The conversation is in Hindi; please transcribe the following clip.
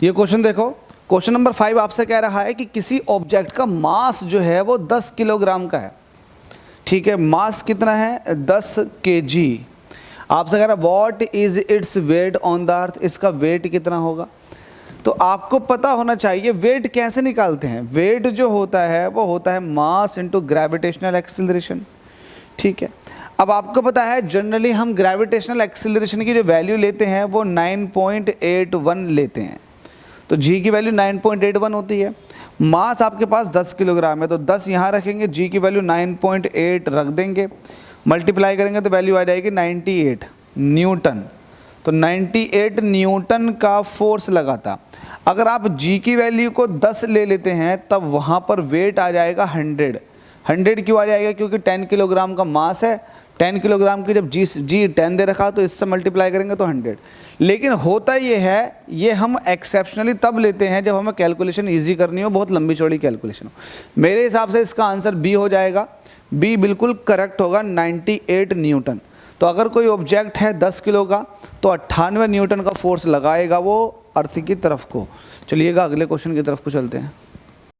ये क्वेश्चन देखो, क्वेश्चन नंबर 5 आपसे कह रहा है कि किसी ऑब्जेक्ट का मास जो है वो 10 किलोग्राम का है। ठीक है, मास कितना है 10 kg। आपसे कह रहा है what is its weight on the earth, इसका वेट कितना होगा। तो आपको पता होना चाहिए वेट कैसे निकालते हैं। वेट जो होता है वो होता है मास इनटू ग्रेविटेशनल एक्सीलरेशन। ठीक है, अब आपको पता है जनरली हम ग्रेविटेशनल एक्सीलरेशन की जो वैल्यू लेते हैं वो 9.81 लेते हैं। तो g की वैल्यू 9.81 होती है। मास आपके पास 10 किलोग्राम है, तो 10 यहाँ रखेंगे, g की वैल्यू 9.8 रख देंगे, मल्टीप्लाई करेंगे तो वैल्यू आ जाएगी 98 न्यूटन। तो 98 न्यूटन का फोर्स लगा था। अगर आप g की वैल्यू को 10 ले लेते हैं तब वहाँ पर वेट आ जाएगा 100। 100 क्यों आ जाएगा, क्योंकि 10 किलोग्राम का मास है। 10 किलोग्राम की जब जी 10 दे रखा तो इससे मल्टीप्लाई करेंगे तो 100। लेकिन होता ये है, ये हम एक्सेप्शनली तब लेते हैं जब हमें कैलकुलेशन इजी करनी हो, बहुत लंबी चौड़ी कैलकुलेशन हो। मेरे हिसाब से इसका आंसर बी हो जाएगा। बी बिल्कुल करेक्ट होगा, 98 न्यूटन। तो अगर कोई ऑब्जेक्ट है 10 किलो का तो 98 न्यूटन का फोर्स लगाएगा वो अर्थ की तरफ को। चलिएगा अगले क्वेश्चन की तरफ को चलते हैं।